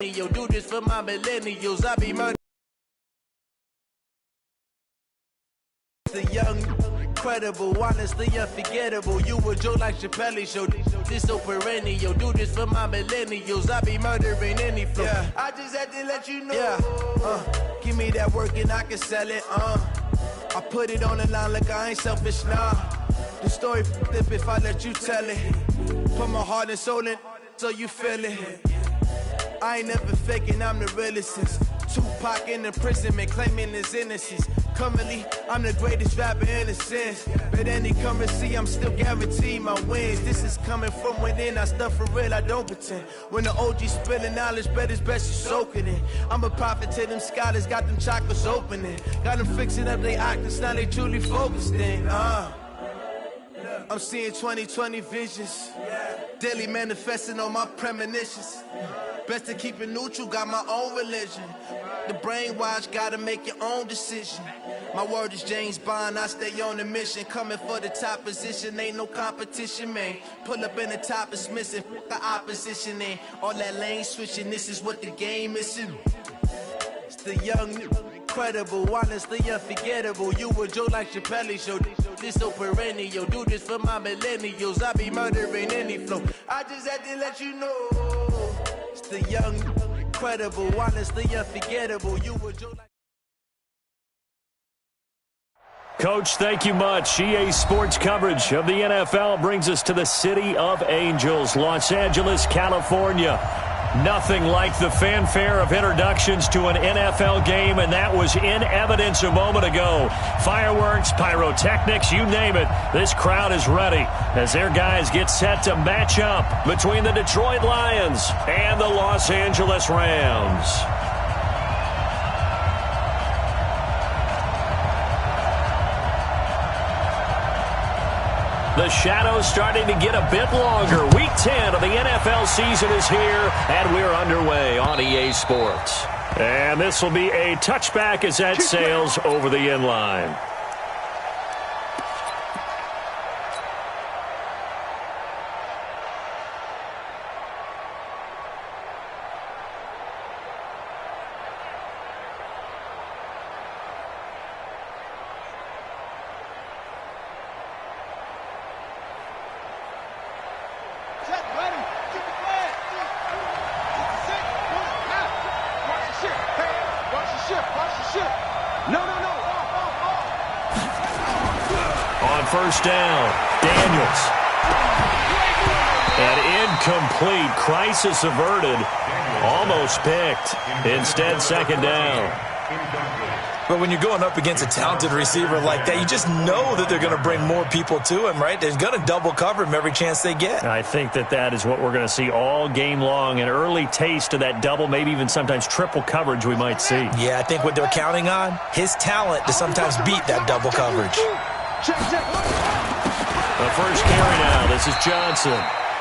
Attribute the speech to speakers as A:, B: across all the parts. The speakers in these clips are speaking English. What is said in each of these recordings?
A: Yo, do this for my millennials. I be murdered. The young, incredible, honestly unforgettable. You a joke like Chappelle Show. This so perennial. Do this for my millennials. I be murdering any flow. Yeah. I just had to let you know. Yeah. Give me that work and I can sell it. I put it on the line like I ain't selfish, nah. The story flip if I let you tell it. Put my heart and soul in so you feel it. I ain't never faking, I'm the realest since Tupac in imprisonment, claiming his innocence. Currently, I'm the greatest rapper in a sense. But any currency, I'm still guaranteed my wins. This is coming from within, I stuff for real, I don't pretend. When the OG spilling knowledge, bet it's best you soak it in. I'm a prophet to them scholars, got them chakras opening. Got them fixing up they octaves, now they truly focused in. I'm seeing 2020 visions. Daily manifesting on my premonitions. Best to keep it neutral, got my own religion. The brainwash, gotta make your own decision. My word is James Bond, I stay on the mission. Coming for the top position, ain't no competition, man. Pull up in the top is missing, the opposition ain't. All that lane switching, this is what the game is. It's the young, incredible, honestly unforgettable. You a joke like Chappelle Show. This so perennial. Do this for my millennials. I be murdering any flow. I just had to let you know. It's the young, incredible, honestly unforgettable. You a joke like...
B: Coach, thank you much. EA Sports coverage of the NFL brings us to the City of Angels, Los Angeles, California. Nothing like the fanfare of introductions to an NFL game, and that was in evidence a moment ago. Fireworks, pyrotechnics, you name it. This crowd is ready as their guys get set to match up between the Detroit Lions and the Los Angeles Rams. The shadow's starting to get a bit longer. Week 10 of the NFL season is here, and we're underway on EA Sports. And this will be a touchback as that sails over the end line. First down, Daniels. And incomplete, crisis averted, almost picked. Instead, second down.
C: But when you're going up against a talented receiver like that, you just know that they're going to bring more people to him, right? They're going to double cover him every chance they get.
B: I think that is what we're going to see all game long, an early taste of that double, maybe even sometimes triple coverage we might see.
C: Yeah, I think what they're counting on, his talent to sometimes beat that double coverage.
B: The first carry now. This is Johnson.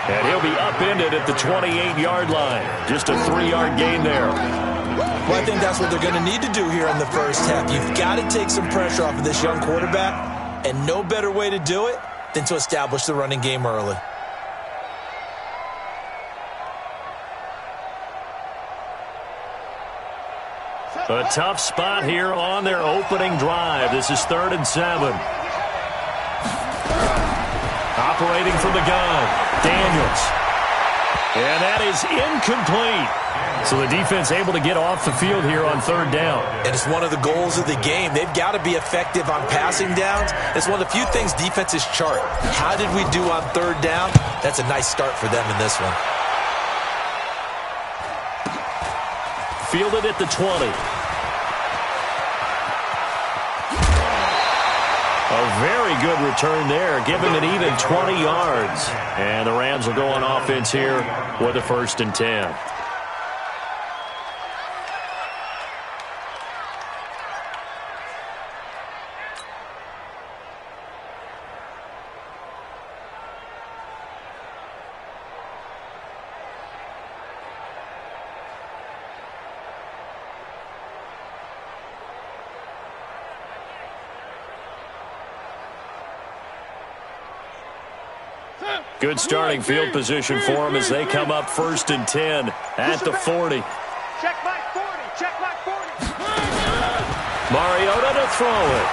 B: And he'll be upended at the 28-yard line. Just a 3-yard gain there.
C: Well, I think that's what they're going to need to do here in the first half. You've got to take some pressure off of this young quarterback, and no better way to do it than to establish the running game early.
B: A tough spot here on their opening drive. This is 3rd and 7. Operating from the gun, Daniels. And that is incomplete. So the defense able to get off the field here on 3rd down.
C: And it's one of the goals of the game. They've got to be effective on passing downs. It's one of the few things defenses chart. How did we do on 3rd down? That's a nice start for them in this one.
B: Fielded at the 20. A very good return there. Give him an even 20 yards. And the Rams will go on offense here with a 1st and 10. Good starting field position for them as they come up 1st and 10 at the 40.
D: Check my 40. Check my 40.
B: Mariota to throw it.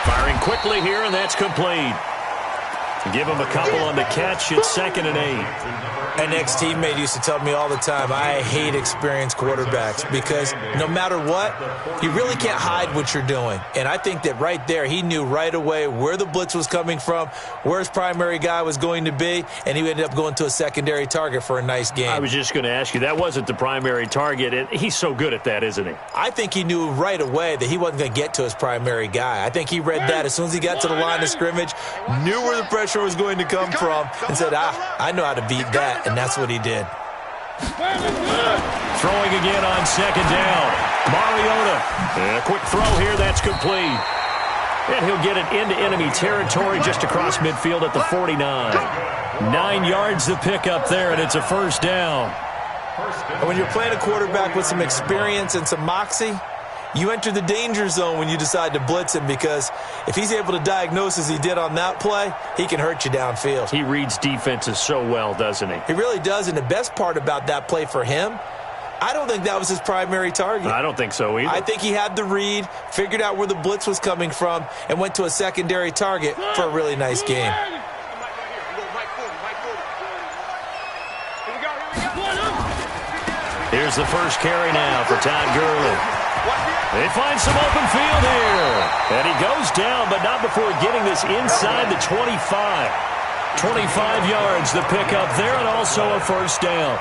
B: Firing quickly here, and that's complete. Give him a couple on the catch. It's 2nd and 8.
C: An ex-teammate used to tell me all the time, I hate experienced quarterbacks because no matter what, you really can't hide what you're doing. And I think that right there, he knew right away where the blitz was coming from, where his primary guy was going to be, and he ended up going to a secondary target for a nice game.
B: I was just going to ask you, that wasn't the primary target. And he's so good at that, isn't he?
C: I think he knew right away that he wasn't going to get to his primary guy. I think he read that as soon as he got to the line of scrimmage, knew where the pressure was going to come from, and said, I know how to beat that. And that's what he did.
B: Throwing again on 2nd down. Mariota. And a quick throw here. That's complete. And he'll get it into enemy territory just across midfield at the 49. 9 yards to pick up there, and it's a 1st down.
C: And when you're playing a quarterback with some experience and some moxie, you enter the danger zone when you decide to blitz him, because if he's able to diagnose as he did on that play, he can hurt you downfield.
B: He reads defenses so well, doesn't he?
C: He really does, and the best part about that play for him, I don't think that was his primary target.
B: I don't think so either.
C: I think he had the read, figured out where the blitz was coming from, and went to a secondary target for a really nice game.
B: Here's the first carry now for Todd Gurley. They find some open field here. And he goes down, but not before getting this inside the 25. 25 yards the pickup there, and also a 1st down.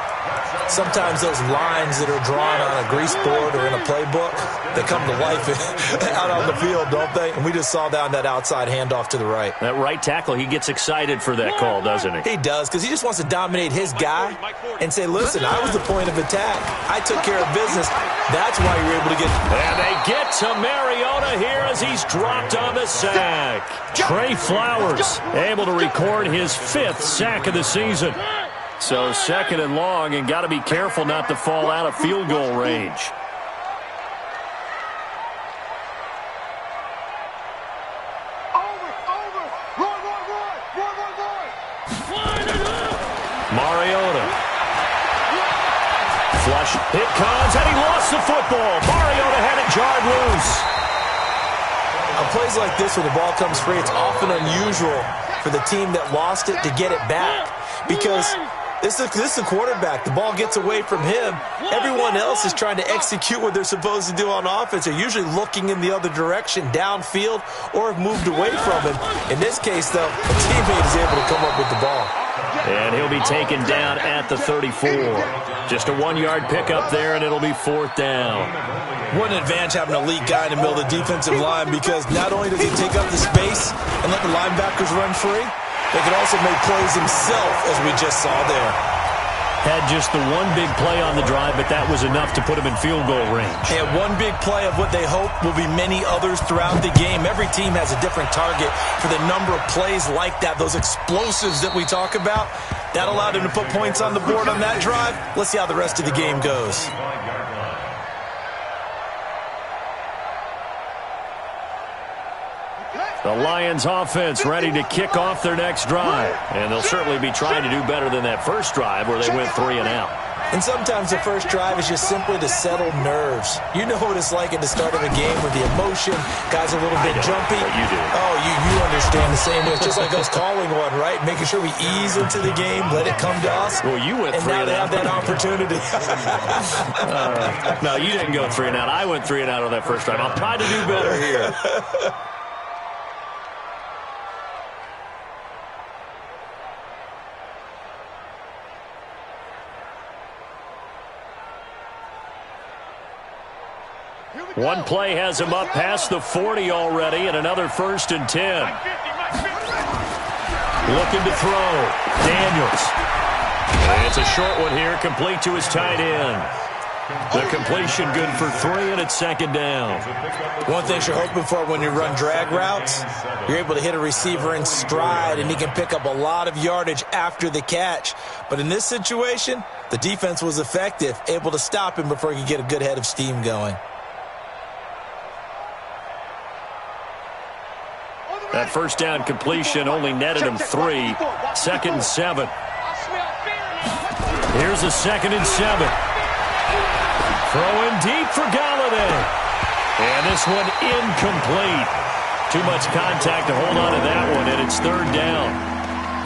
C: Sometimes those lines that are drawn on a grease board or in a playbook, they come to life out on the field, don't they? And we just saw down that outside handoff to the right.
B: That right tackle, he gets excited for that call, doesn't he?
C: He does, because he just wants to dominate his guy and say, listen, I was the point of attack. I took care of business. That's why you're able to get...
B: And they get to Mariota here as he's dropped on the sack. Trey Flowers able to record his 5th sack of the season. So 2nd and long, and got to be careful not to fall out of field goal range. Mariota. Flush. It comes, and he lost the football. Mariota had it jarred loose.
C: On plays like this where the ball comes free, it's often unusual for the team that lost it to get it back, because this is a quarterback. The ball gets away from him. Everyone else is trying to execute what they're supposed to do on offense. They're usually looking in the other direction, downfield, or have moved away from him. In this case, though, a teammate is able to come up with the ball.
B: And he'll be taken down at the 34. Just a 1-yard pickup there, and it'll be 4th down.
C: What an advantage having an elite guy in the middle of the defensive line, because not only does he take up the space and let the linebackers run free, they can also make plays himself, as we just saw there.
B: Had just the one big play on the drive, but that was enough to put him in field goal range.
C: And one big play of what they hope will be many others throughout the game. Every team has a different target for the number of plays like that, those explosives that we talk about. That allowed him to put points on the board on that drive. Let's see how the rest of the game goes.
B: The Lions offense ready to kick off their next drive. And they'll certainly be trying to do better than that first drive where they went 3 and out.
C: And sometimes the first drive is just simply to settle nerves. You know what it's like at the start of a game with the emotion. Guys are a little bit jumpy.
B: But you do.
C: Oh, you understand the same way. It's just like us calling one, right? Making sure we ease into the game, let it come to us.
B: Well, you went 3 and out.
C: And now they have that opportunity.
B: No, you didn't go 3 and out. I went 3 and out on that first drive. I'll try to do better here. One play has him up past the 40 already, and another 1st and 10. Looking to throw. Daniels. And it's a short one here, complete to his tight end. The completion good for 3, and it's 2nd down.
C: One thing you're hoping for when you run drag routes, you're able to hit a receiver in stride, and he can pick up a lot of yardage after the catch. But in this situation, the defense was effective, able to stop him before he could get a good head of steam going.
B: That first down completion only netted him 3. 2nd and 7. Here's a 2nd and 7. Throwing deep for Galladay. And this one incomplete. Too much contact to hold on to that one, and it's third down.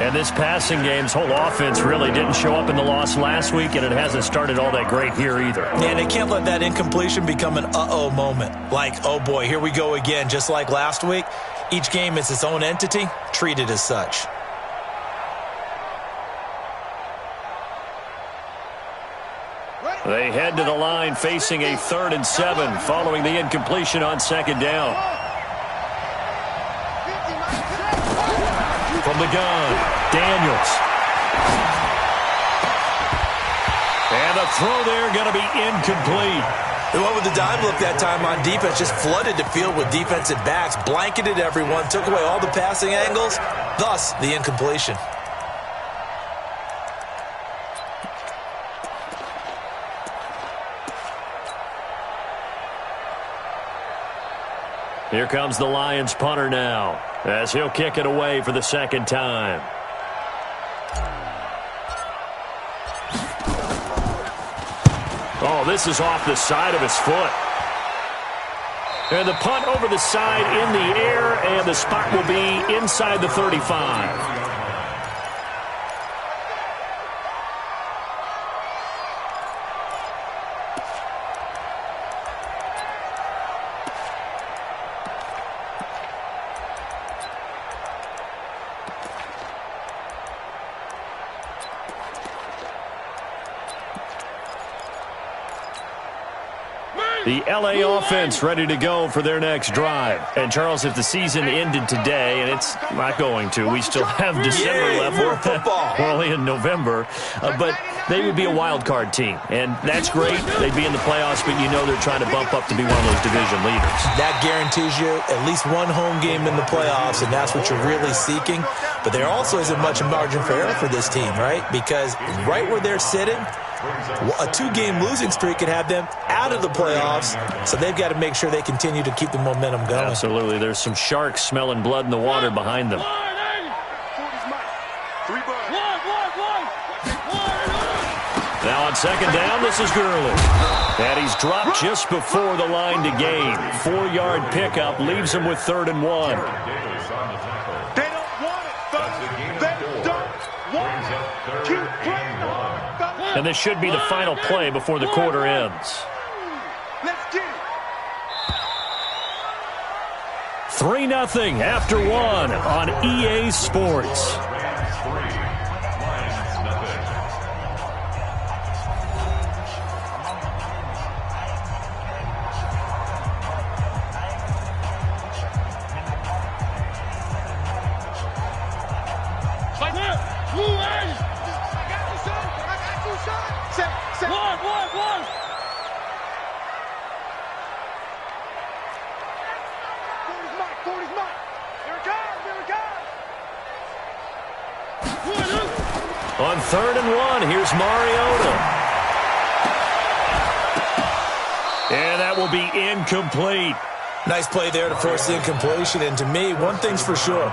B: And this passing game's whole offense really didn't show up in the loss last week, and it hasn't started all that great here either.
C: And they can't let that incompletion become an uh-oh moment. Like, oh boy, here we go again, just like last week. Each game is its own entity, treated as such.
B: They head to the line facing a 3rd and 7 following the incompletion on 2nd down. From the gun, Daniels. And the throw there going to be incomplete.
C: They went with the dime look that time on defense, just flooded the field with defensive backs, blanketed everyone, took away all the passing angles, thus the incompletion.
B: Here comes the Lions punter now, as he'll kick it away for the 2nd time. Oh, this is off the side of his foot. And the punt over the side in the air, and the spot will be inside the 35. The L.A. offense ready to go for their next drive. And, Charles, if the season ended today, and it's not going to, we still have December left.
C: More football.
B: We're only in November. But they would be a wild card team. And that's great. They'd be in the playoffs, but you know they're trying to bump up to be one of those division leaders. That
C: guarantees you at least one home game in the playoffs, and that's what you're really seeking. But there also isn't much margin for error for this team, right? Because right where they're sitting, a 2-game losing streak could have them out of the playoffs, so they've got to make sure they continue to keep the momentum going.
B: Absolutely. There's some sharks smelling blood in the water behind them. Now on 2nd down, this is Gurley. And he's dropped just before the line to gain. 4-yard pickup leaves him with 3rd and 1.
D: They don't want it, folks. They don't want it. Keep playing on.
B: And this should be the final play before the quarter ends.
D: Let's get it.
B: 3-0 after 1 on EA Sports. On 3rd and 1, here's Mariota. And that will be incomplete.
C: Nice play there to force the incompletion. And to me, one thing's for sure.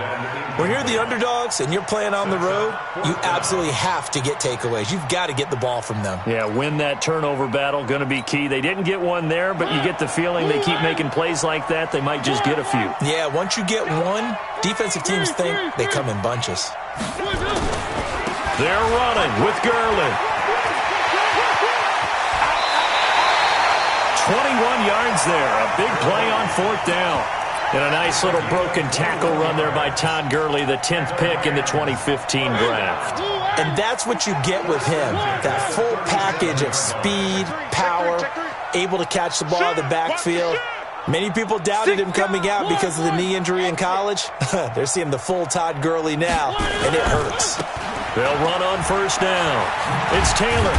C: When you're the underdogs and you're playing on the road, you absolutely have to get takeaways. You've got to get the ball from them.
B: Yeah, win that turnover battle, going to be key. They didn't get one there, but you get the feeling they keep making plays like that, they might just get a few.
C: Yeah, once you get one, defensive teams think they come in bunches.
B: They're running with Gurley. 21 yards there. A big play on 4th down. And a nice little broken tackle run there by Todd Gurley, the 10th pick in the 2015 draft.
C: And that's what you get with him. That full package of speed, power, able to catch the ball in the backfield. Many people doubted him coming out because of the knee injury in college. They're seeing the full Todd Gurley now, and it hurts.
B: They'll run on 1st down. It's Taylor.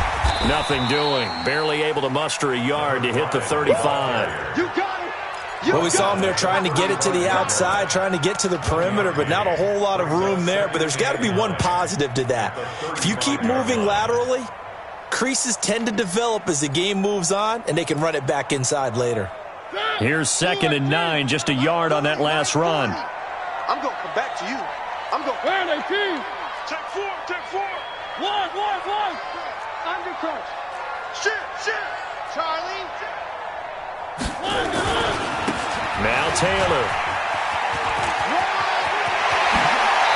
B: Nothing doing. Barely able to muster a yard to hit the 35.
D: You got it.
C: Well, we saw him there trying to get it to the outside, trying to get to the perimeter, but not a whole lot of room there. But there's got to be one positive to that. If you keep moving laterally, creases tend to develop as the game moves on, and they can run it back inside later.
B: Here's 2nd and 9, just a yard on that last run.
D: I'm going to come back to you. I'm going to... Where are they, team? Check 4, check 4. One. Under crunch. Shit. Charlie.
B: Now Taylor.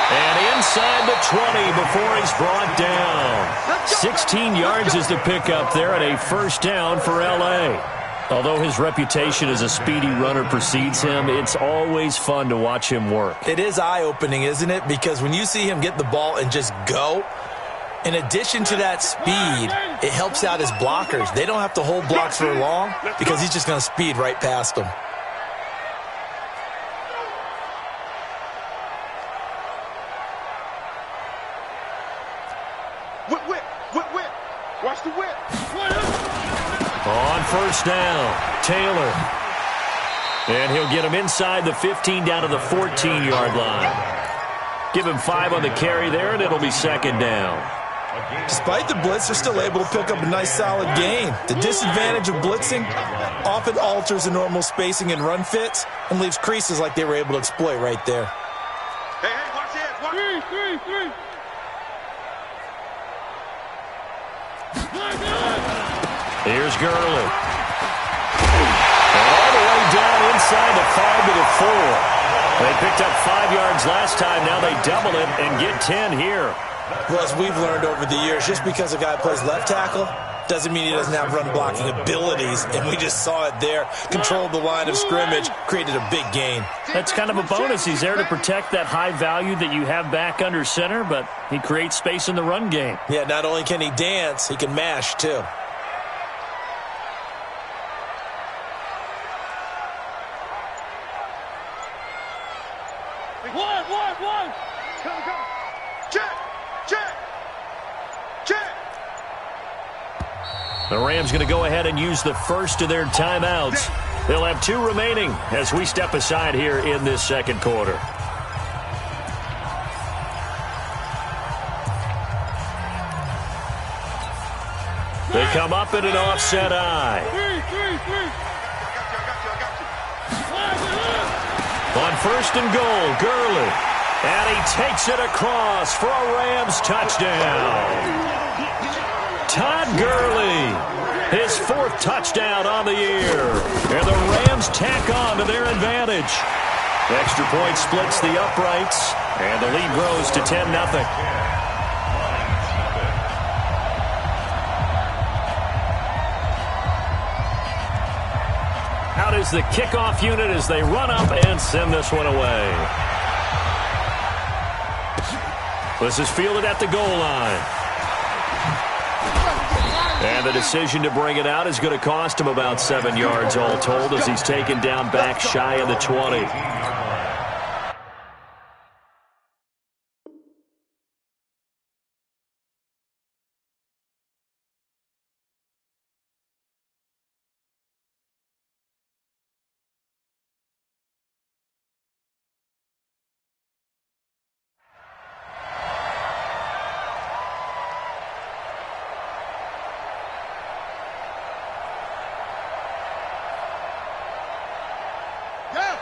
B: And inside the 20 before he's brought down. 16 yards is the pickup there and a first down for L.A. Although his reputation as a speedy runner precedes him, it's always fun to watch him work.
C: It is eye-opening, isn't it? Because when you see him get the ball and just go, in addition to that speed, it helps out his blockers. They don't have to hold blocks for long because he's just going to speed right past them.
D: Whip. Watch the whip.
B: On first down, Taylor. And he'll get him inside the 15 down to the 14-yard line. Give him 5 on the carry there, and it'll be second down.
C: Despite the blitz, they're still able to pick up a nice, solid gain. The disadvantage of blitzing often alters the normal spacing and run fits and leaves creases like they were able to exploit right there.
D: Hey, watch it. Watch 3.
B: Here's Gurley. And all the way down inside the 5 to the 4. They picked up 5 yards last time. Now they double it and get 10 here.
C: Well, as we've learned over the years, just because a guy plays left tackle doesn't mean he doesn't have run blocking abilities. And we just saw it there. Controlled the line of scrimmage, created a big gain.
B: That's kind of a bonus. He's there to protect that high value that you have back under center, but he creates space in the run game.
C: Yeah, not only can he dance, he can mash too.
D: One. Come. Check.
B: The Rams going to go ahead and use the first of their timeouts. They'll have 2 remaining as we step aside here in this second quarter. They come up in an offset eye. On first and goal, Gurley. And he takes it across for a Rams touchdown. Todd Gurley, his 4th touchdown on the year. And the Rams tack on to their advantage. Extra point splits the uprights, and the lead grows to 10-0. Out is the kickoff unit as they run up and send this one away. This is fielded at the goal line. And the decision to bring it out is going to cost him about 7 yards all told as he's taken down back shy of the 20.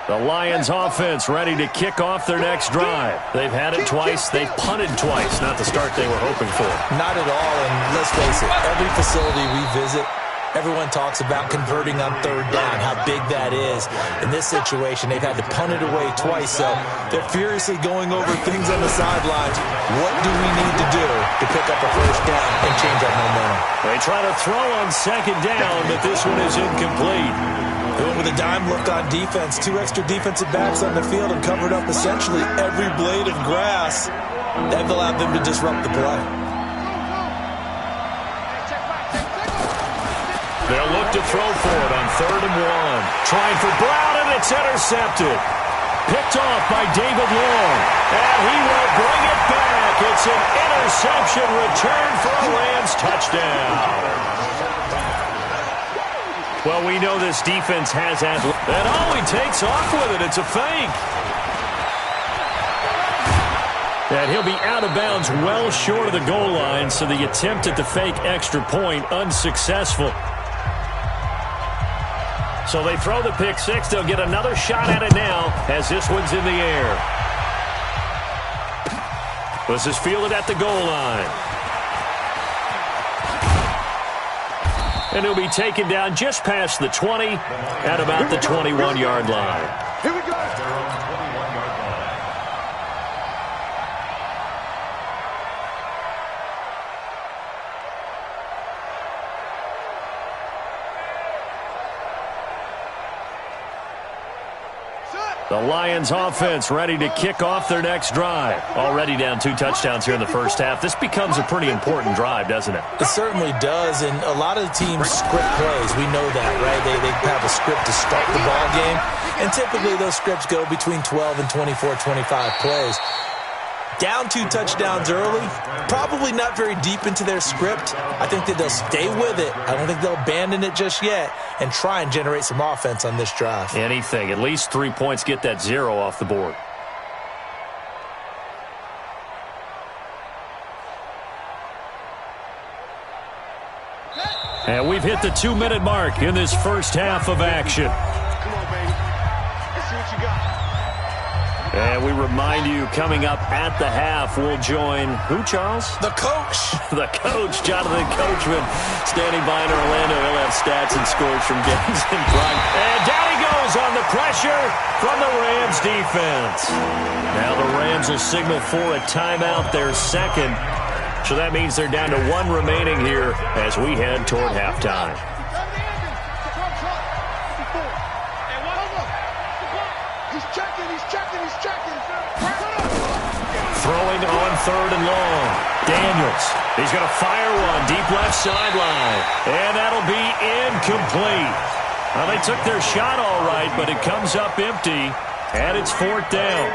B: The Lions offense ready to kick off their next drive. They've had it twice. They've punted twice. Not the start they were hoping for.
C: Not at all, and let's face it, every facility we visit, everyone talks about converting on 3rd down, how big that is. In this situation, they've had to punt it away twice, so they're furiously going over things on the sidelines. What do we need to do to pick up a first down and change our momentum?
B: They try to throw on 2nd down, but this one is incomplete.
C: Going with a dime look on defense, 2 extra defensive backs on the field and covered up essentially every blade of grass. That allowed them to disrupt the play.
B: They'll look to throw for it on 3rd and 1. Trying for Brown, and it's intercepted. Picked off by David Long, and he will bring it back. It's an interception return for a Rams touchdown. Well, we know this defense has and he takes off with it. It's a fake. And he'll be out of bounds well short of the goal line, so the attempt at the fake extra point unsuccessful. So they throw the pick 6. They'll get another shot at it now as this one's in the air. This is fielded at the goal line. And he'll be taken down just past the 20 at about the 21-yard line.
D: Here we go.
B: The Lions offense ready to kick off their next drive. Already down 2 touchdowns here in the first half. This becomes a pretty important drive, doesn't it?
C: It certainly does, and a lot of the teams script plays. We know that, right? They have a script to start the ball game, and typically those scripts go between 12 and 24, 25 plays. Down 2 touchdowns early, probably not very deep into their script. I think that they'll stay with it. I don't think they'll abandon it just yet and try and generate some offense on this drive.
B: Anything. At least 3 points, get that 0 off the board. And we've hit the 2-minute mark in this first half of action.
D: Come on, baby. Let's see what you got.
B: And we remind you, coming up at the half, we'll join who, Charles?
C: The coach.
B: The coach, Jonathan Coachman, standing by in Orlando. He'll have stats and scores from games in front. And down he goes on the pressure from the Rams defense. Now the Rams will signal for a timeout, their second. So that means they're down to 1 remaining here as we head toward halftime. Throwing on 3rd and long. Daniels. He's going to fire one deep left sideline. And that'll be incomplete. Well, they took their shot all right, but it comes up empty. And it's 4th down.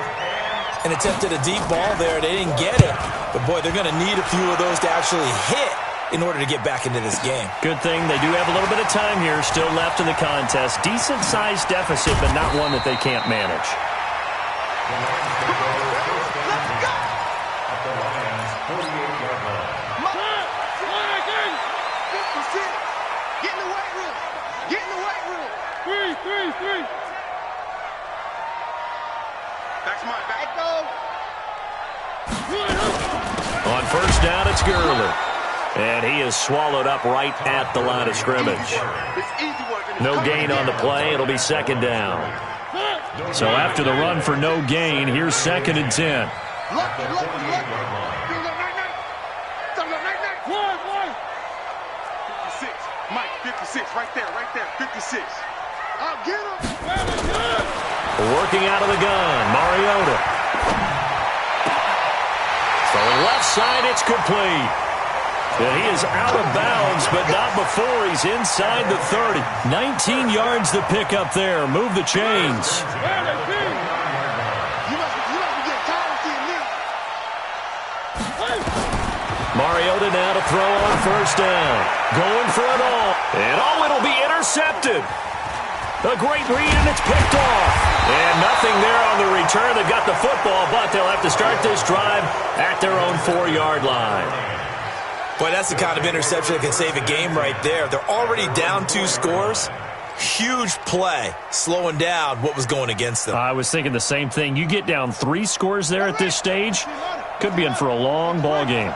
C: And attempted a deep ball there. They didn't get it. But, boy, they're going to need a few of those to actually hit in order to get back into this game.
B: Good thing they do have a little bit of time here still left in the contest. Decent-sized deficit, but not one that they can't manage. On 1st down, it's Gurley. And he is swallowed up right at the line of scrimmage. No gain on the play. It'll be 2nd down. So after the run for no gain, here's 2nd and 10.
D: 56. Mike, 56. Right there. 56. I'll get him.
B: Working out of the gun, Mariota. Throwing left side, it's complete. And he is out of bounds, but not before he's inside the 30. 19 yards to pick up there. Move the chains. Mariota now to throw on 1st down. Going for it all. And it'll be intercepted. A great read, and it's picked off. And nothing there on the return. They've got the football, but they'll have to start this drive at their own 4-yard line.
C: Boy, that's the kind of interception that can save a game right there. They're already down 2 scores. Huge play, slowing down what was going against them.
B: I was thinking the same thing. You get down 3 scores there at this stage, could be in for a long ball game.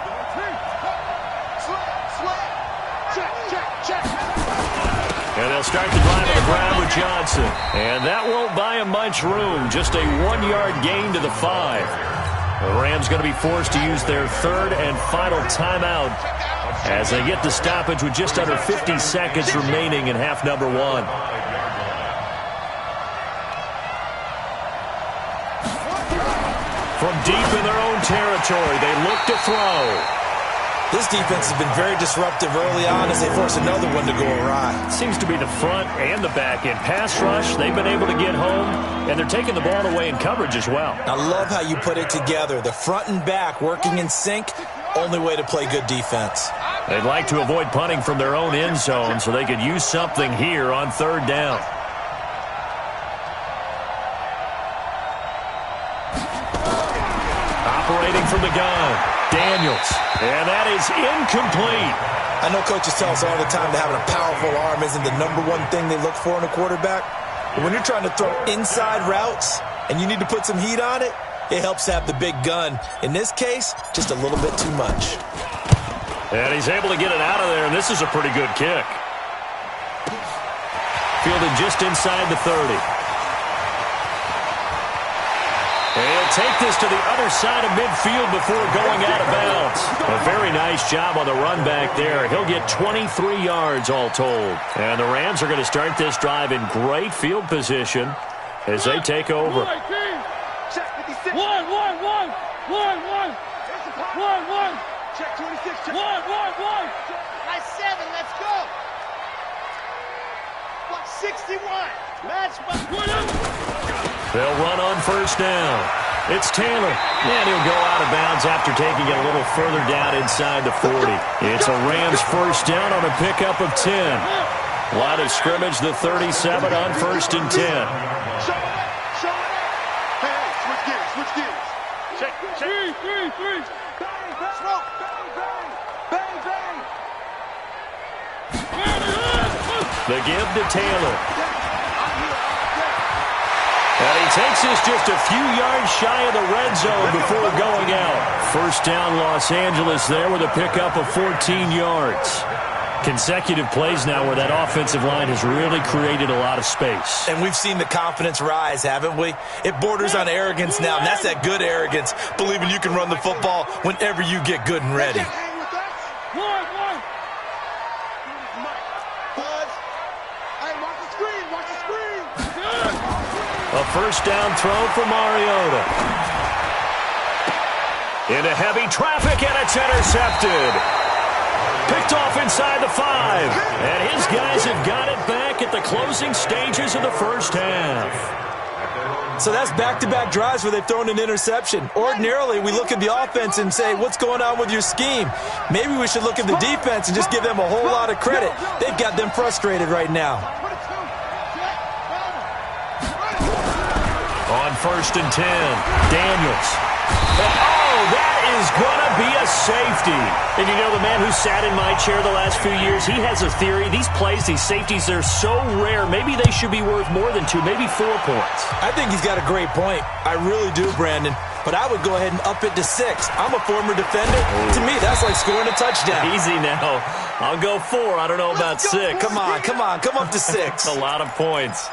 B: And they'll start the drive on the ground with Johnson. And that won't buy him much room. Just a 1-yard gain to the 5. The Rams going to be forced to use their 3rd and final timeout as they get the stoppage with just under 50 seconds remaining in half number 1. From deep in their own territory, they look to throw.
C: This defense has been very disruptive early on as they force another one to go awry.
B: Seems to be the front and the back end. Pass rush, they've been able to get home, and they're taking the ball away in coverage as well.
C: I love how you put it together. The front and back working in sync, only way to play good defense.
B: They'd like to avoid punting from their own end zone so they could use something here on 3rd down. Operating from the gun, Daniels. And that is incomplete.
C: I know coaches tell us all the time that having a powerful arm isn't the #1 thing they look for in a quarterback. But when you're trying to throw inside routes and you need to put some heat on it, it helps have the big gun. In this case, just a little bit too much.
B: And he's able to get it out of there, and this is a pretty good kick. Fielded just inside the 30. He'll take this to the other side of midfield before going out of bounds. A very nice job on the run back there. He'll get 23 yards all told. And the Rams are going to start this drive in great field position as they take over.
D: Check 26. Nice 7. Let's go. 61. Match.
B: They'll run on first down. It's Taylor. And he'll go out of bounds after taking it a little further down inside the 40. It's a Rams first down on a pickup of 10. Line of scrimmage, the 37 on first and 10.
D: Show it. Hey, switch gears. Check. 3. Bang, smoke. Bang.
B: The give to Taylor. And he takes this just a few yards shy of the red zone before going out. First down Los Angeles there with a pickup of 14 yards. Consecutive plays now where that offensive line has really created a lot of space.
C: And we've seen the confidence rise, haven't we? It borders on arrogance now, and that's that good arrogance, believing you can run the football whenever you get good and ready.
B: A first down throw for Mariota. Into heavy traffic, and it's intercepted. Picked off inside the 5. And his guys have got it back at the closing stages of the first half.
C: So that's back-to-back drives where they've thrown an interception. Ordinarily, we look at the offense and say, what's going on with your scheme? Maybe we should look at the defense and just give them a whole lot of credit. They've got them frustrated right now.
B: On first and 10, Daniels. Oh, that is going to be a safety. And you know, the man who sat in my chair the last few years, he has a theory. These plays, these safeties, they're so rare. Maybe they should be worth more than 2, maybe 4 points.
C: I think he's got a great point. I really do, Brandon. But I would go ahead and up it to 6. I'm a former defender. To me, that's like scoring a touchdown.
B: Easy now. I'll go 4. I don't know about 6.
C: Come on. Come up to 6.
B: A lot of points.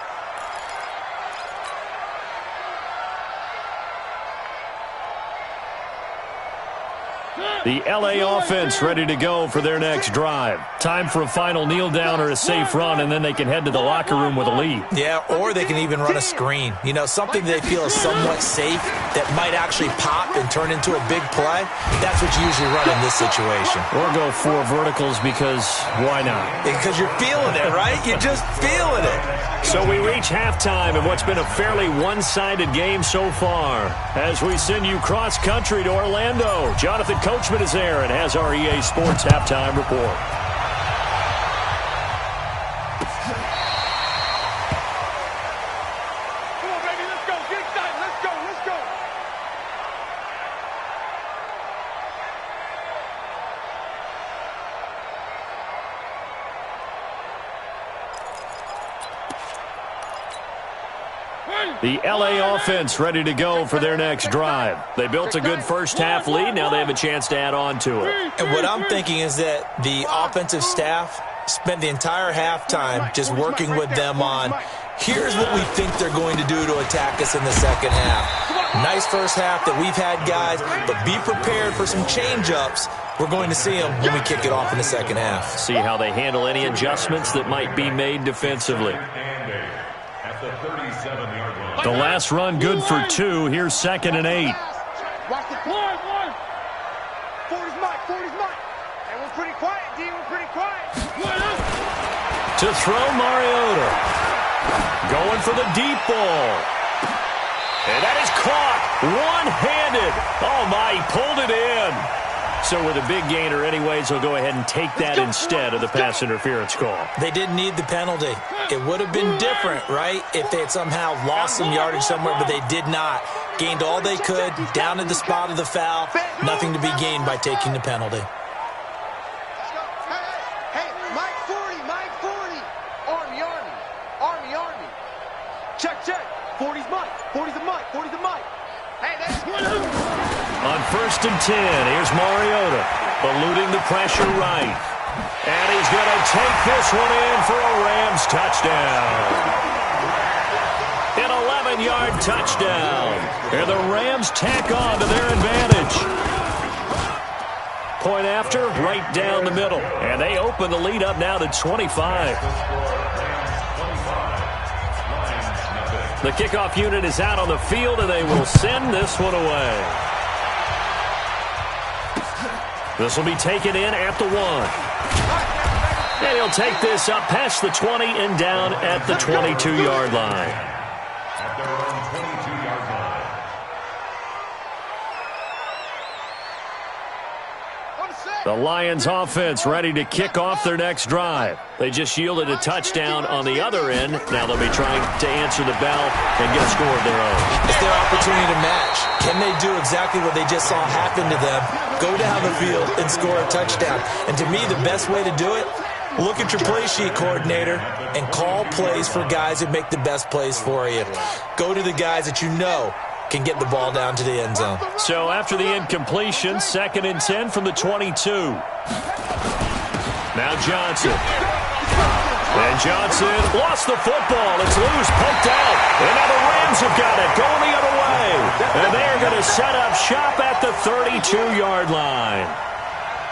B: The L.A. offense ready to go for their next drive. Time for a final kneel down or a safe run, and then they can head to the locker room with a lead.
C: Yeah, or they can even run a screen. You know, something they feel is somewhat safe that might actually pop and turn into a big play. That's what you usually run in this situation.
B: Or go 4 verticals because why not?
C: Because you're feeling it, right? You're just feeling it.
B: So we reach halftime in what's been a fairly one-sided game so far. As we send you cross-country to Orlando, Jonathan Coachman is there and has our EA Sports halftime report.
D: Come on, baby, let's go. Get excited. Let's go.
B: The L.A. offense ready to go for their next drive. They built a good first-half lead. Now they have a chance to add on to it.
C: And what I'm thinking is that the offensive staff spent the entire halftime just working with them on, here's what we think they're going to do to attack us in the second half. Nice first half that we've had, guys, but be prepared for some change-ups. We're going to see them when we kick it off in the second half.
B: See how they handle any adjustments that might be made defensively. The last run good for 2. Here's 2nd and 8.
D: Watch the play. 40's Mike. And we're pretty quiet, D. We're pretty quiet.
B: To throw Mariota. Going for the deep ball. And that is caught one-handed. Oh, my, he pulled it in. So with a big gainer anyways, he'll go ahead and take that instead of the pass interference call.
C: They didn't need the penalty. It would have been different, right, if they had somehow lost some yardage somewhere, but they did not. Gained all they could, down to the spot of the foul. Nothing to be gained by taking the penalty.
D: Hey, Mike 40. Army. Check. 40's Mike. 40's a Mike. Hey, that's
B: On first and 10, here's Mariota, eluding the pressure right. And he's going to will take this one in for a Rams touchdown. An 11-yard touchdown. And the Rams tack on to their advantage. Point after, right down the middle. And they open the lead up now to 25. The kickoff unit is out on the field, and they will send this one away. This will be taken in at the 1. And he'll take this up past the 20 and down at the 22-yard line. The Lions offense ready to kick off their next drive. They just yielded a touchdown on the other end. Now they'll be trying to answer the bell and get a score of their own.
C: It's their opportunity to match. Can they do exactly what they just saw happen to them? Go down the field and score a touchdown. And to me, the best way to do it, look at your play sheet, coordinator, and call plays for guys that make the best plays for you. Go to the guys that you know can get the ball down to the end zone.
B: So after the incompletion, 2nd and 10 from the 22. Now Johnson. And Johnson lost the football. It's loose, poked out. And now the Rams have got it, going the other way. And they're going to set up shop at the 32-yard line.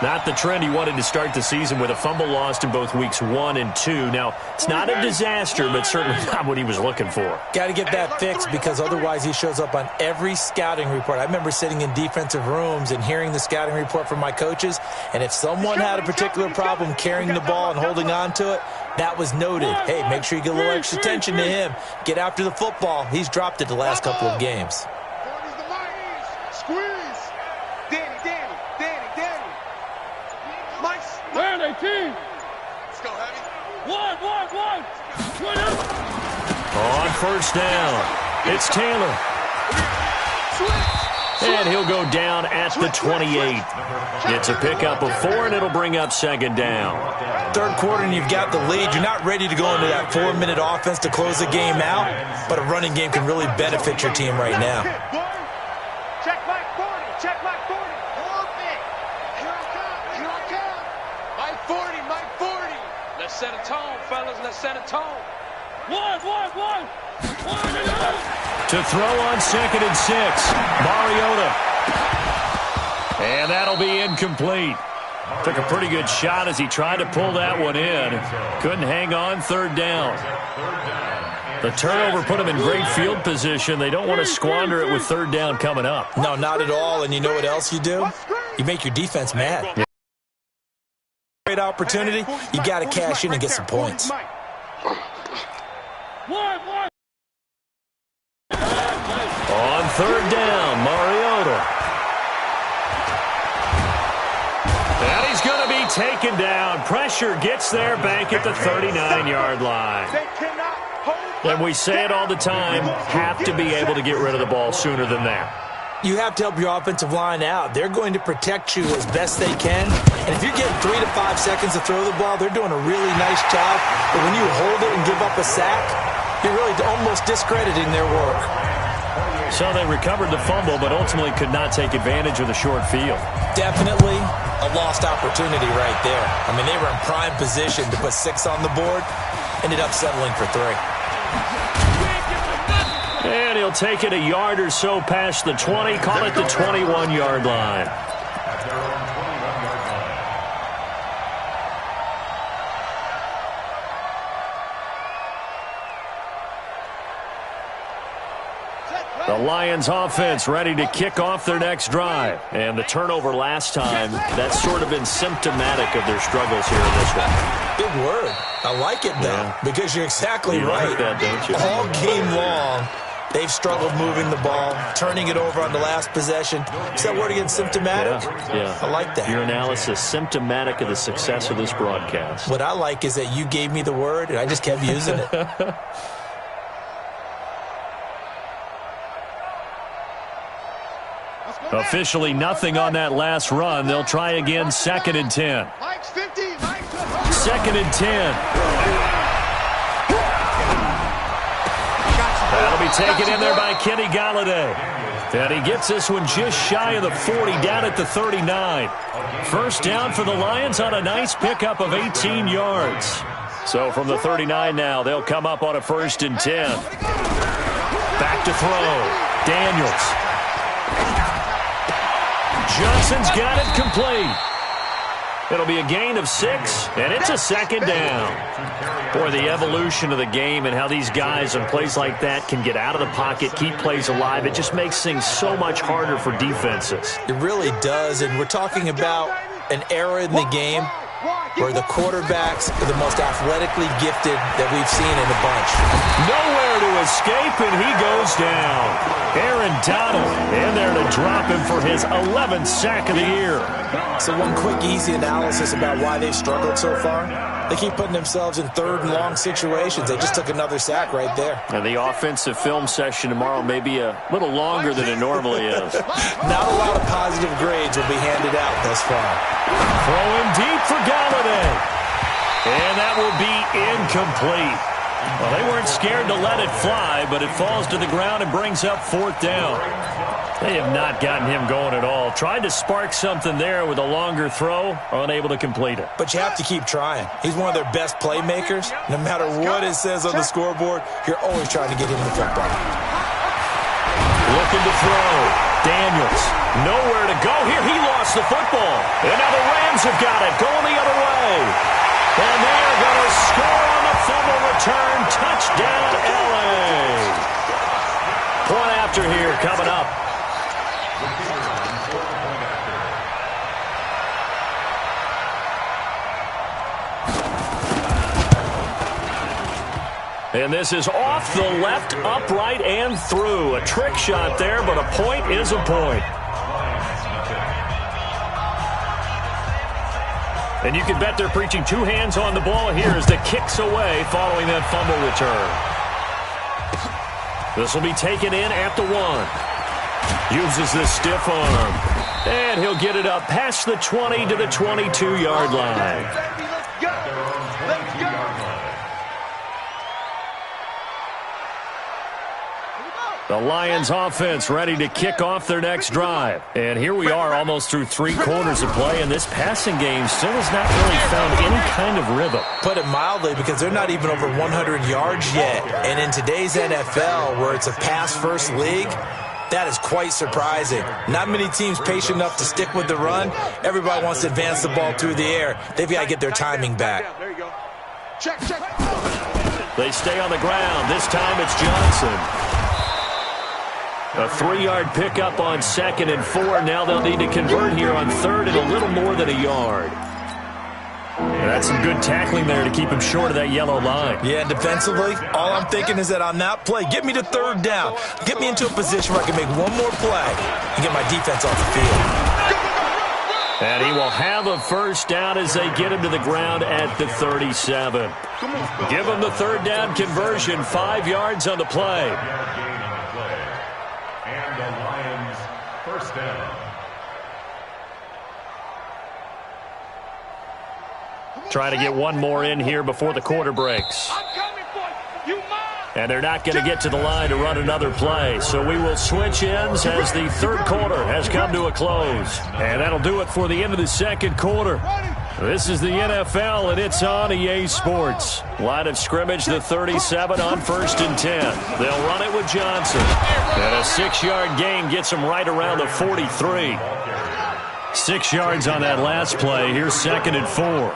B: Not the trend he wanted to start the season with a fumble lost in both weeks 1 and 2. Now, it's not a disaster, but certainly not what he was looking for.
C: Got to get that fixed because otherwise he shows up on every scouting report. I remember sitting in defensive rooms and hearing the scouting report from my coaches, and if someone had a particular problem carrying the ball and holding on to it, that was noted. Hey, make sure you get a little extra attention to him. Get after the football. He's dropped it the last couple of games.
D: Let's go, heavy. One.
B: On first down, it's Taylor. And he'll go down at the 28. It's a pickup of 4, and it'll bring up 2nd down.
C: Third quarter, and you've got the lead. You're not ready to go into that 4-minute offense to close the game out, but a running game can really benefit your team right now.
D: Check back 40. Check back 40. Perfect. Here I come. Mike 40. Let's set a tone, fellas. Let's set a tone. One.
B: To throw on 2nd and 6, Mariota. And that'll be incomplete. Took a pretty good shot as he tried to pull that one in. Couldn't hang on 3rd down. The turnover put him in great field position. They don't want to squander it with 3rd down coming up.
C: No, not at all. And you know what else you do? You make your defense mad. Yeah. Great opportunity. You got to cash in and get some points.
B: On 3rd down, Mariota. And he's going to be taken down. Pressure gets there back at the 39-yard line. And we say it all the time, have to be able to get rid of the ball sooner than that.
C: You have to help your offensive line out. They're going to protect you as best they can. And if you're getting 3 to 5 seconds to throw the ball, they're doing a really nice job. But when you hold it and give up a sack, you're really almost discrediting their work.
B: So they recovered the fumble, but ultimately could not take advantage of the short field.
C: Definitely a lost opportunity right there. I mean, they were in prime position to put 6 on the board, ended up settling for 3.
B: And he'll take it a yard or so past the 20, call it the 21-yard line. The Lions offense ready to kick off their next drive. And the turnover last time, that's sort of been symptomatic of their struggles here in this one.
C: Big word. I like it, though, because you're exactly right.
B: Like that, don't you?
C: All game long, they've struggled moving the ball, turning it over on the last possession. Is that word again, symptomatic?
B: Yeah.
C: I like that.
B: Your analysis, symptomatic of the success of this broadcast.
C: What I like is that you gave me the word, and I just kept using it.
B: Officially nothing on that last run. They'll try again, 2nd and 10. 2nd and 10. That'll be taken in there by Kenny Galladay. And he gets this one just shy of the 40, down at the 39. First down for the Lions on a nice pickup of 18 yards. So from the 39 now, they'll come up on a 1st and 10. Back to throw. Daniels. Johnson's got it complete. It'll be a gain of 6, and it's a 2nd down. Boy, the evolution of the game and how these guys in plays like that can get out of the pocket, keep plays alive, it just makes things so much harder for defenses.
C: It really does, and we're talking about an era in the game where the quarterbacks are the most athletically gifted that we've seen in a bunch.
B: Nowhere to escape, and he goes down. Aaron Donald in there to drop him for his 11th sack of the year.
C: So one quick, easy analysis about why they've struggled so far. They keep putting themselves in 3rd and long situations. They just took another sack right there.
B: And the offensive film session tomorrow may be a little longer than it normally is.
C: Not a lot of positive grades will be handed out thus far.
B: Throwing deep for Galladay. And that will be incomplete. Well, they weren't scared to let it fly, but it falls to the ground and brings up 4th down. They have not gotten him going at all. Tried to spark something there with a longer throw, unable to complete it.
C: But you have to keep trying. He's one of their best playmakers. No matter what it says on the scoreboard, you're always trying to get him the football.
B: Looking to throw. Daniels. Nowhere to go here. He lost the football. And now the Rams have got it. Going the other way. And they're going to score on the fumble return. Touchdown, L.A. Point after here coming up. And this is off the left, upright, and through. A trick shot there, but a point is a point. And you can bet they're preaching 2 hands on the ball here as the kick's away following that fumble return. This will be taken in at the 1. Uses the stiff arm. And he'll get it up past the 20 to the 22-yard line. The Lions offense ready to kick off their next drive. And here we are almost through 3 quarters of play, and this passing game still has not really found any kind of rhythm.
C: Put it mildly, because they're not even over 100 yards yet. And in today's NFL, where it's a pass-first league, that is quite surprising. Not many teams patient enough to stick with the run. Everybody wants to advance the ball through the air. They've got to get their timing back.
D: There you go. Check.
B: They stay on the ground. This time it's Johnson. A 3-yard pickup on 2nd and 4. Now they'll need to convert here on 3rd and a little more than a yard. That's some good tackling there to keep him short of that yellow line.
C: Yeah, and defensively, all I'm thinking is that on that play, get me to 3rd down. Get me into a position where I can make one more play and get my defense off the field.
B: And he will have a 1st down as they get him to the ground at the 37. Give him the 3rd down conversion, 5 yards on the play.
E: And the Lions, 1st down.
B: Trying to get one more in here before the quarter breaks. And they're not going to get to the line to run another play. So we will switch ends as the 3rd quarter has come to a close. And that'll do it for the end of the 2nd quarter. This is the NFL, and it's on EA Sports. Line of scrimmage, the 37 on 1st and 10. They'll run it with Johnson. And a 6-yard gain gets them right around the 43. 6 yards on that last play. Here's 2nd and 4.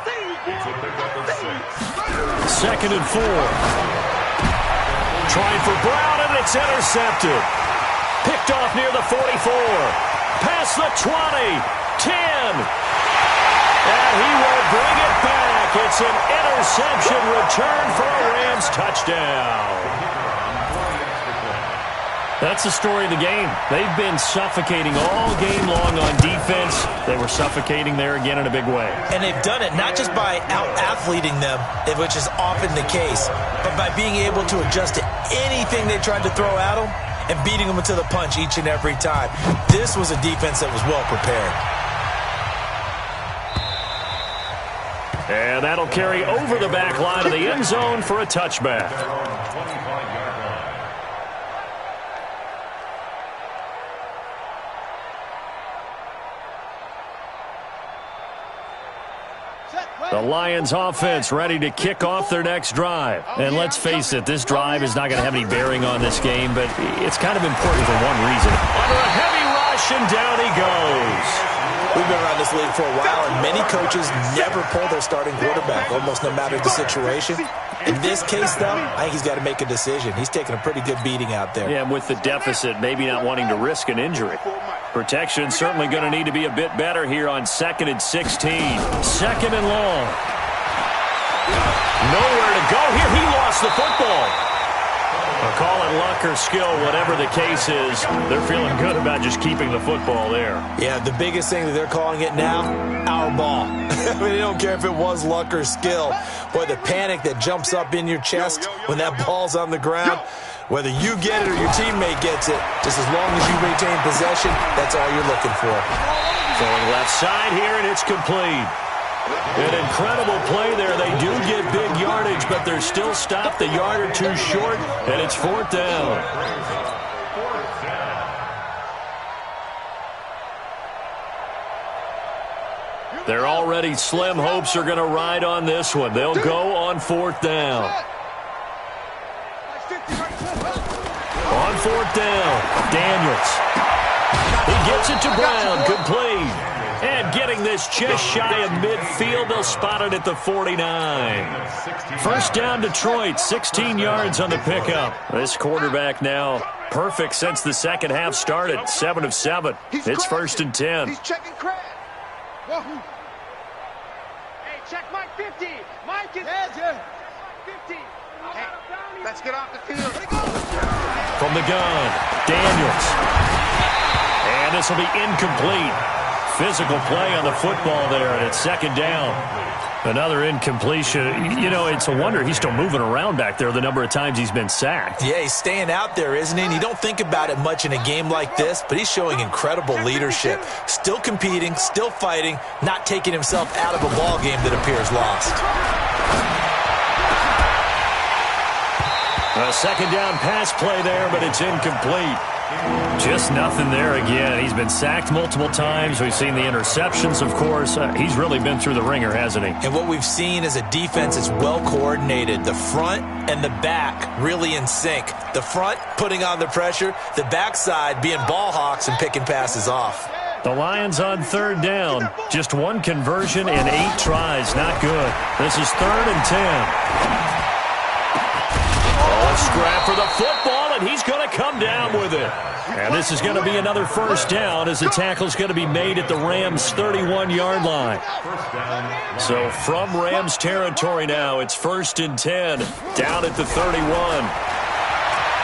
B: 2nd and 4. Trying for Brown, and it's intercepted. Picked off near the 44. Past the 20. 10. And he will bring it back. It's an interception return for a Rams touchdown. That's the story of the game. They've been suffocating all game long on defense. They were suffocating there again in a big way.
C: And they've done it not just by out-athleting them, which is often the case, but by being able to adjust to anything they tried to throw at them and beating them into the punch each and every time. This was a defense that was well prepared.
B: And that'll carry over the back line of the end zone for a touchback. The Lions offense ready to kick off their next drive. And let's face it, this drive is not going to have any bearing on this game, but it's kind of important for one reason. Under a heavy rush, and down he goes.
C: We've been around this league for a while, and many coaches never pull their starting quarterback, almost no matter the situation. In this case, though, I think he's got to make a decision. He's taking a pretty good beating out there.
B: Yeah, and with the deficit, maybe not wanting to risk an injury. Protection certainly going to need to be a bit better here on 2nd and 16. 2nd and long. Nowhere to go here. He lost the football. I'll call it luck or skill, whatever the case is. They're feeling good about just keeping the football there.
C: Yeah, the biggest thing that they're calling it now, our ball. I mean, they don't care if it was luck or skill. Boy, the panic that jumps up in your chest when that ball's on the ground, whether you get it or your teammate gets it, just as long as you retain possession, that's all you're looking for.
B: Going left side here, and it's complete. An incredible play there. They do get big yardage, but they're still stopped a yard or two short, and it's 4th down. Their already slim hopes are going to ride on this one. They'll go on 4th down. On 4th down, Daniels. He gets it to Brown, complete. And getting this just shy of midfield, they'll spot it at the 49. 1st down, Detroit, 16 yards on the pickup. This quarterback now perfect since the second half started, 7 of 7. It's 1st and 10.
D: He's checking crack. Hey, check Mike 50. Mike is 50. Hey, let's get off the field.
B: From the gun, Daniels. And this will be incomplete. Physical play on the football there, and it's 2nd down. Another incompletion. You know, it's a wonder he's still moving around back there the number of times he's been sacked.
C: Yeah, he's staying out there, isn't he? And you don't think about it much in a game like this, but he's showing incredible leadership. Still competing, still fighting, not taking himself out of a ball game that appears lost.
B: A 2nd down pass play there, but it's incomplete. Just nothing there again. He's been sacked multiple times. We've seen the interceptions, of course. He's really been through the ringer, hasn't he?
C: And what we've seen is a defense that's well coordinated. The front and the back really in sync. The front putting on the pressure, the backside being ball hawks and picking passes off.
B: The Lions on 3rd down. Just 1 conversion in 8 tries. Not good. This is 3rd and 10. Oh, a scrap for the football, and he's going to come down with it. And this is going to be another 1st down as the tackle's going to be made at the Rams' 31-yard line. So from Rams territory now, it's 1st and 10, down at the 31.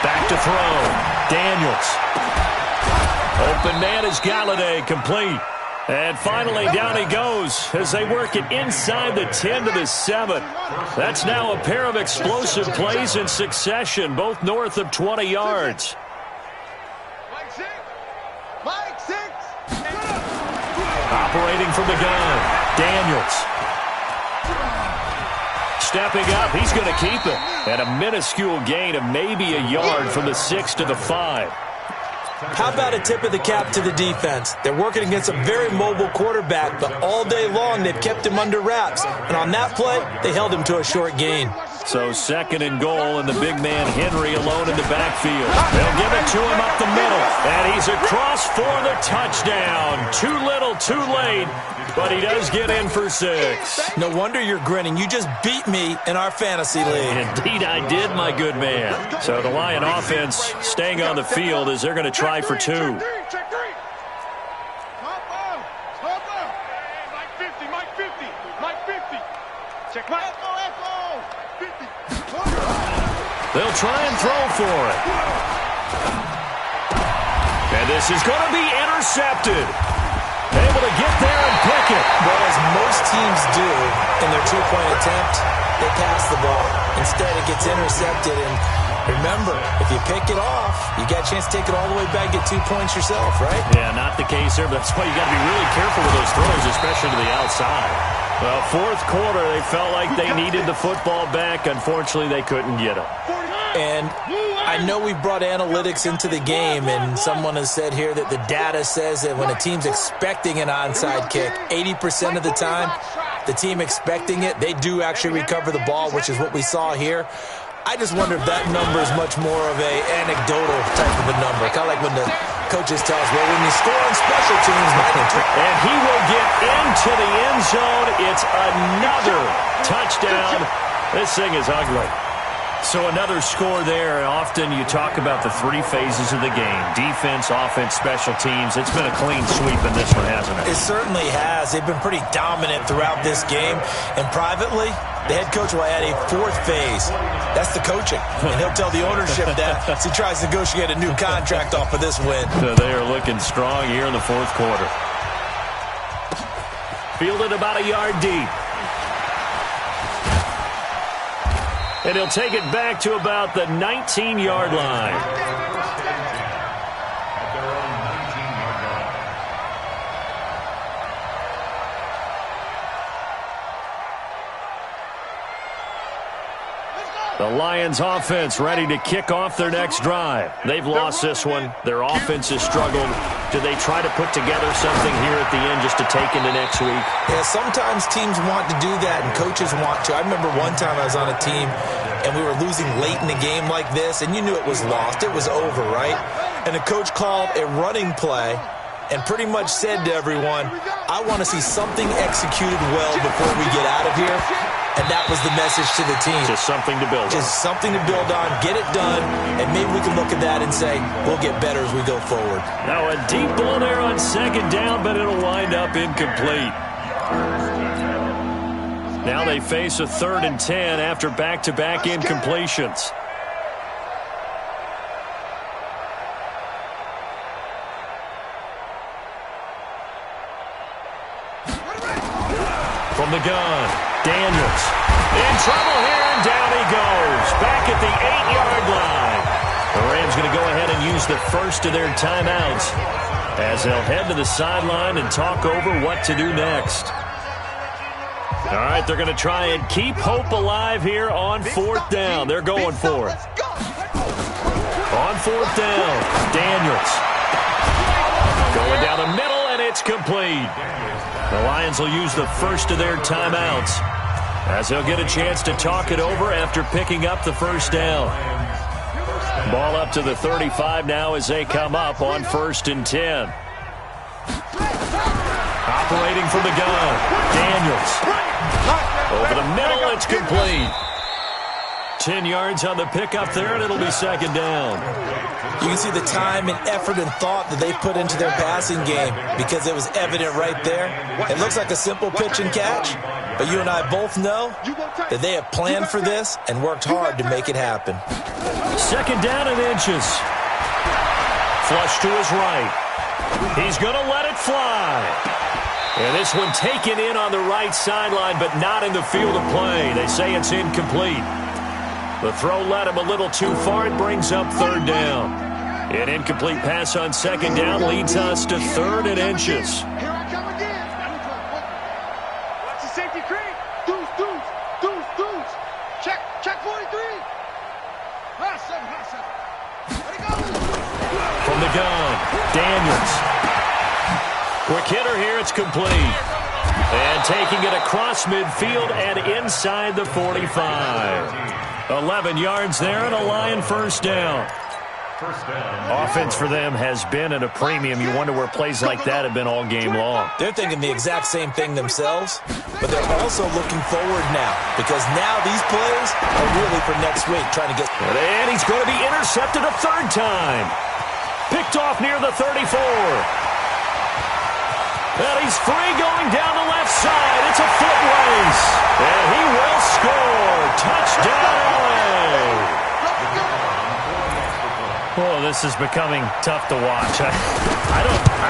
B: Back to throw. Daniels. Open man is Galladay, complete. And finally, down he goes as they work it inside the 10 to the 7. That's now a pair of explosive plays in succession, both north of 20 yards. Operating from the gun, Daniels. Stepping up, he's going to keep it. And a minuscule gain of maybe a yard from the 6 to the 5.
C: How about a tip of the cap to the defense? They're working against a very mobile quarterback, but all day long they've kept him under wraps. And on that play, they held him to a short gain.
B: So 2nd and goal, and the big man Henry alone in the backfield. They'll give it to him up the middle. And he's across for the touchdown. Too little, too late, but he does get in for 6.
C: No wonder you're grinning. You just beat me in our fantasy league.
B: Indeed I did, my good man. So the Lion offense staying on the field as they're going to try for 2.
D: Check 3. Mike 50, Mike 50, Mike 50. Check Mike.
B: They'll try and throw for it. And this is going to be intercepted. Able to get there and pick it.
C: Well, as most teams do in their 2-point attempt, they pass the ball. Instead, it gets intercepted. And remember, if you pick it off, you got a chance to take it all the way back, get 2 points yourself, right?
B: Yeah, not the case there, but that's why you got to be really careful with those throws, especially to the outside. Well, 4th quarter, they felt like they needed the football back. Unfortunately, they couldn't get it.
C: And I know we brought analytics into the game, and someone has said here that the data says that when a team's expecting an onside kick, 80% of the time, the team expecting it, they do actually recover the ball, which is what we saw here. I just wonder if that number is much more of a anecdotal type of a number. Kind of like when the coaches tell us, well, when you score on special teams,
B: and he will get into the end zone. It's another touchdown. This thing is ugly. So another score there. Often you talk about the three phases of the game: defense, offense, special teams. It's been a clean sweep in this one, hasn't it?
C: It certainly has. They've been pretty dominant throughout this game. And privately, the head coach will add a fourth phase. That's the coaching. And he'll tell the ownership that as he tries to negotiate a new contract off of this win.
B: So they are looking strong here in the fourth quarter. Fielded about a yard deep. And he'll take it back to about the 19-yard line. The Lions offense ready to kick off their next drive. They've lost this one. Their offense has struggled. Do they try to put together something here at the end just to take into next week?
C: Yeah, sometimes teams want to do that and coaches want to. I remember one time I was on a team and we were losing late in a game like this, and you knew it was lost. It was over, right? And the coach called a running play and pretty much said to everyone, I want to see something executed well before we get out of here. And that was the message to the team.
B: Just something to build on.
C: Just something to build on, get it done, and maybe we can look at that and say, we'll get better as we go forward.
B: Now a deep ball there on second down, but it'll wind up incomplete. Now they face a 3rd and 10 after back-to-back incompletions. From the gun, Daniels. In trouble here, and down he goes. Back at the 8-yard line. The Rams going to go ahead and use the first of their timeouts as they'll head to the sideline and talk over what to do next. All right, they're going to try and keep hope alive here on 4th down. They're going for it. On 4th down, Daniels. Going down the middle, and it's complete. The Lions will use the first of their timeouts as they'll get a chance to talk it over after picking up the first down. Ball up to the 35 now as they come up on 1st and 10. Operating from the gun, Daniels. Over the middle, it's complete. 10 yards on the pickup there, and it'll be 2nd down.
C: You can see the time and effort and thought that they put into their passing game because it was evident right there. It looks like a simple pitch and catch, but you and I both know that they have planned for this and worked hard to make it happen.
B: 2nd down and inches. Flush to his right. He's going to let it fly. And this one taken in on the right sideline, but not in the field of play. They say it's incomplete. The throw led him a little too far. It brings up 3rd down. An incomplete pass on 2nd down leads us to 3rd and inches.
D: Here I come again. Watch the safety creep. Deuce. Check 43. High seven. Let it go.
B: From the gun, Daniels. Quick hitter here, it's complete. And taking it across midfield and inside the 45. 11 yards there and a Lion first down. Offense for them has been at a premium. You wonder where plays like that have been all game long.
C: They're thinking the exact same thing themselves, but they're also looking forward now because now these plays are really for next week, trying to get...
B: And he's going to be intercepted a 3rd time. Picked off near the 34. And he's free going down the left side. It's a foot race. And he will score. Touchdown, LA. Oh, this is becoming tough to watch. I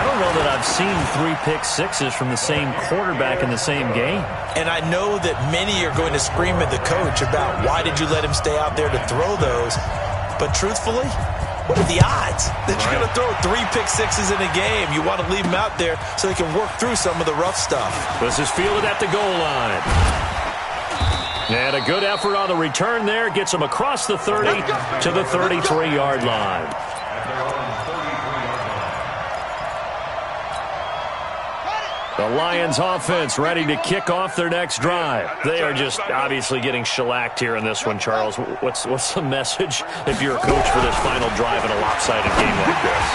B: don't know that I've seen 3 pick sixes from the same quarterback in the same game.
C: And I know that many are going to scream at the coach about why did you let him stay out there to throw those. But truthfully, what are the odds that you're going to throw 3 pick sixes in a game? You want to leave them out there so they can work through some of the rough stuff.
B: This is fielded at the goal line. And a good effort on the return there. Gets him across the 30 to the 33-yard line. The Lions offense ready to kick off their next drive. They are just obviously getting shellacked here in this one, Charles. What's the message if you're a coach for this final drive in a lopsided game like this?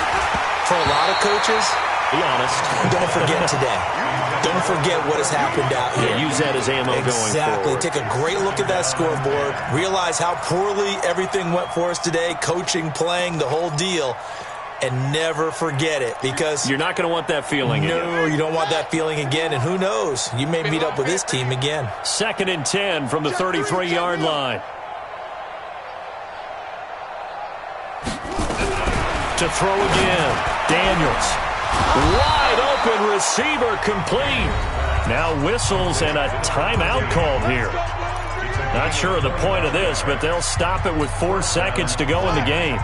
C: For a lot of coaches,
B: be honest.
C: Don't forget today. Don't forget what has happened out here.
B: Yeah, use that as ammo going forward.
C: Exactly. Take a great look at that scoreboard. Realize how poorly everything went for us today. Coaching, playing, the whole deal. And never forget it, because
B: you're not going to want that feeling again.
C: No, you don't want that feeling again. And who knows? You may meet up with this team again.
B: 2nd and 10 from the 33-yard line. To throw again. Daniels. Wide open receiver complete. Now whistles and a timeout called here. Not sure of the point of this, but they'll stop it with 4 seconds to go in the game.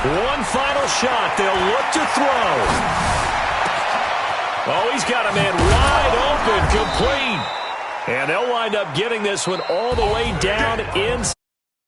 B: One final shot. They'll look to throw. Oh, he's got a man wide open, complete. And they'll wind up getting this one all the way down inside.